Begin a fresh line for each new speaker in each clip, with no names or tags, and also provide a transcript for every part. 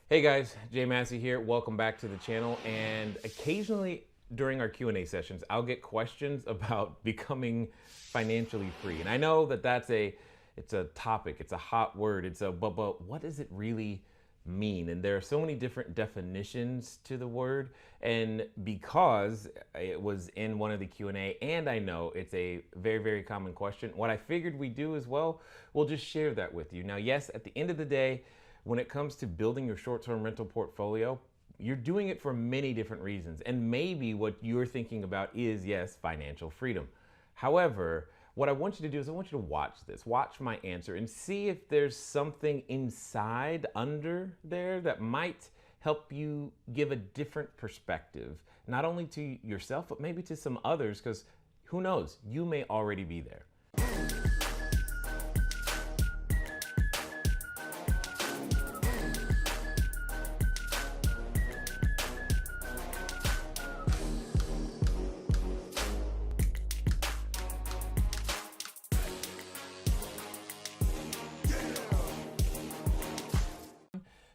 Hey guys, Jay Massey here. Welcome back to the channel. And occasionally during our Q&A sessions, I'll get questions about becoming financially free. And I know that it's a topic, it's a hot word. But what does it really mean? And there are so many different definitions to the word. And because it was in one of the Q&A, and I know it's a very, very common question, what I figured we'd do as well, we'll just share that with you. Now, yes, at the end of the day, when it comes to building your short-term rental portfolio, you're doing it for many different reasons. And maybe what you're thinking about is, yes, financial freedom. However, what I want you to do is I want you to watch this, watch my answer, and see if there's something inside under there that might help you give a different perspective, not only to yourself, but maybe to some others, because who knows, you may already be there.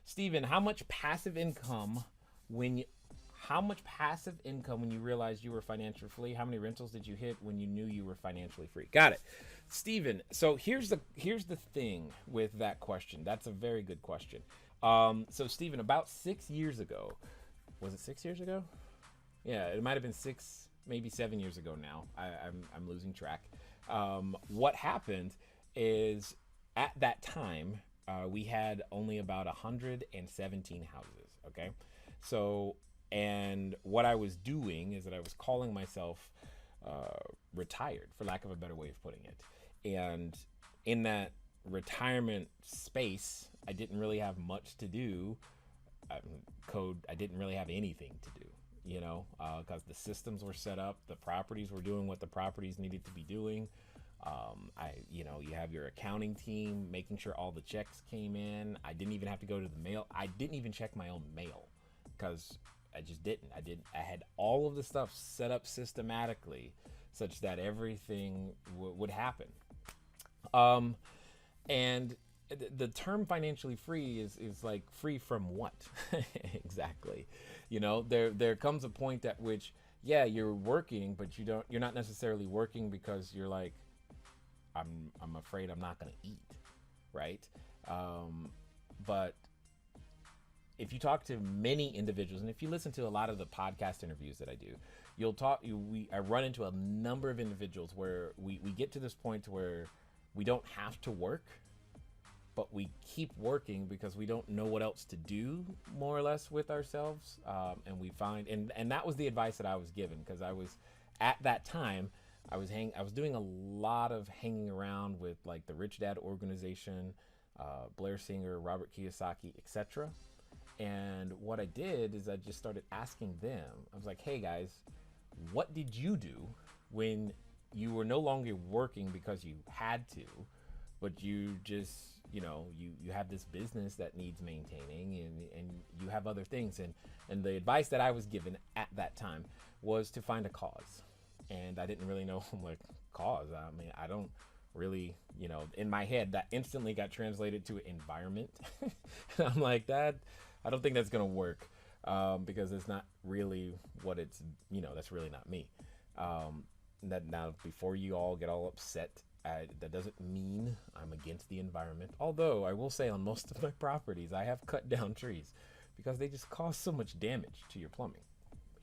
Steven, how much passive income when you realized you were financially free? How many rentals did you hit when you knew you were financially free? Got it. Steven, so here's the thing with that question. That's a very good question. So Steven, about 6 years ago, was it 6 years ago? Yeah, it might have been 6, maybe 7 years ago now. I'm losing track. What happened is at that time, we had only about 117 houses. Okay. So, and what I was doing is that I was calling myself retired, for lack of a better way of putting it. And in that retirement space, I didn't really have much to do. I didn't really have anything to do, because the systems were set up, the properties were doing what the properties needed to be doing. You have your accounting team making sure all the checks came in. I didn't even have to go to the mail. I didn't even check my own mail because I just didn't. I had all of the stuff set up systematically such that everything would happen. And the term financially free is like free from what? Exactly. There comes a point at which, yeah, you're working, but you're not necessarily working because you're like, I'm afraid I'm not going to eat, right? But if you talk to many individuals, and if you listen to a lot of the podcast interviews that I do, I run into a number of individuals where we get to this point where we don't have to work, but we keep working because we don't know what else to do, more or less, with ourselves. And we find, and that was the advice that I was given, because I was, at that time, I was doing a lot of hanging around with like the Rich Dad organization, Blair Singer, Robert Kiyosaki, etc. And what I did is I just started asking them. I was like, hey guys, what did you do when you were no longer working because you had to, but you just, you have this business that needs maintaining, and you have other things. And the advice that I was given at that time was to find a cause. And I didn't really know, like, cause. I mean, I don't really, in my head, that instantly got translated to environment. And I'm like, I don't think that's going to work, because it's not really what it's, that's really not me. That now, before you all get all upset, that doesn't mean I'm against the environment. Although I will say on most of my properties, I have cut down trees because they just cause so much damage to your plumbing.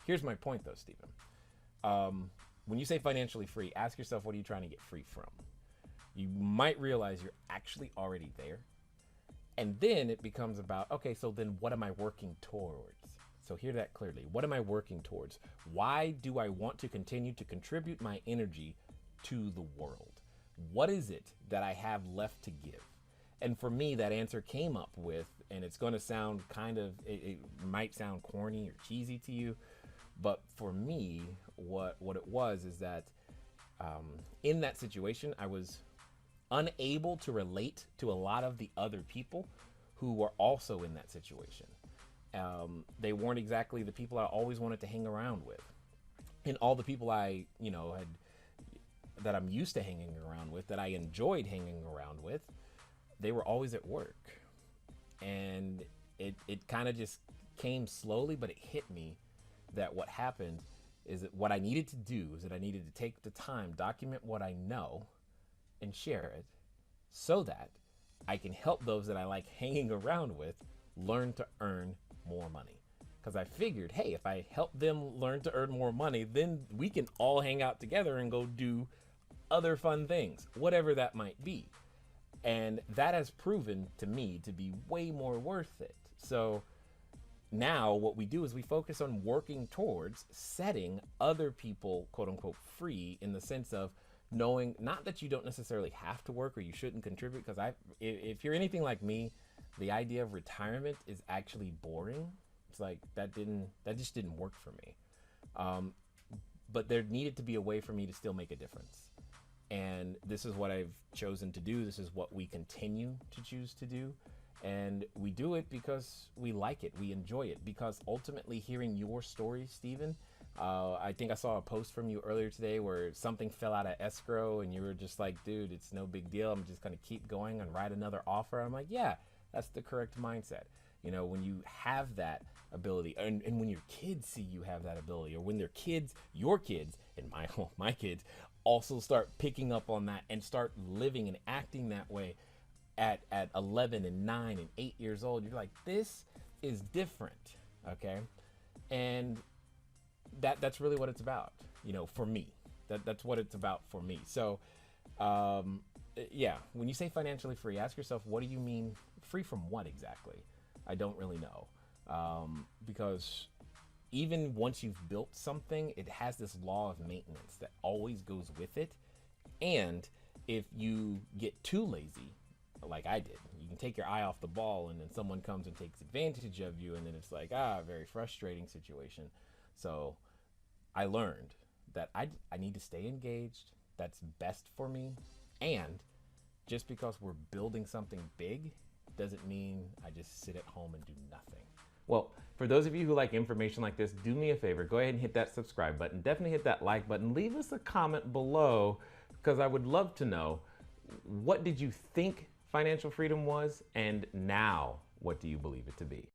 Here's my point though, Stephen. When you say financially free, ask yourself, what are you trying to get free from? You might realize you're actually already there. And then it becomes about, okay, so then what am I working towards? So hear that clearly. What am I working towards? Why do I want to continue to contribute my energy to the world? What is it that I have left to give? And for me, that answer came up with, and it's going to sound it might sound corny or cheesy to you, but for me, what it was is that in that situation, I was unable to relate to a lot of the other people who were also in that situation. They weren't exactly the people I always wanted to hang around with. And all the people I, that I'm used to hanging around with, that I enjoyed hanging around with, they were always at work. And it kind of just came slowly, but it hit me that what happened is that what I needed to do is that I needed to take the time, document what I know, and share it so that I can help those that I like hanging around with learn to earn more money. Because I figured, hey, if I help them learn to earn more money, then we can all hang out together and go do other fun things, whatever that might be. And that has proven to me to be way more worth it. So now what we do is we focus on working towards setting other people, quote unquote, free, in the sense of knowing not that you don't necessarily have to work or you shouldn't contribute. Because if you're anything like me, the idea of retirement is actually boring. It's like that just didn't work for me. But there needed to be a way for me to still make a difference. And this is what I've chosen to do. This is what we continue to choose to do. And we do it because we like it. We enjoy it. Because ultimately hearing your story, Stephen, I think I saw a post from you earlier today where something fell out of escrow and you were just like, dude, it's no big deal. I'm just going to keep going and write another offer. I'm like, yeah, that's the correct mindset. You know, when you have that ability and when your kids see you have that ability, or when their kids, your kids, and my kids also start picking up on that and start living and acting that way at 11 and 9 and 8 years old, you're like, this is different. Okay. And that's really what it's about, you know, for me. That's what it's about for me. So, yeah, when you say financially free, ask yourself, what do you mean free from what exactly? I don't really know. Because even once you've built something, it has this law of maintenance that always goes with it. And if you get too lazy, like I did, you can take your eye off the ball and then someone comes and takes advantage of you, and then it's like, very frustrating situation. So I learned that I need to stay engaged. That's best for me. And just because we're building something big doesn't mean I just sit at home and do nothing. Well, for those of you who like information like this, do me a favor, go ahead and hit that subscribe button. Definitely hit that like button. Leave us a comment below, because I would love to know, what did you think financial freedom was, and now what do you believe it to be?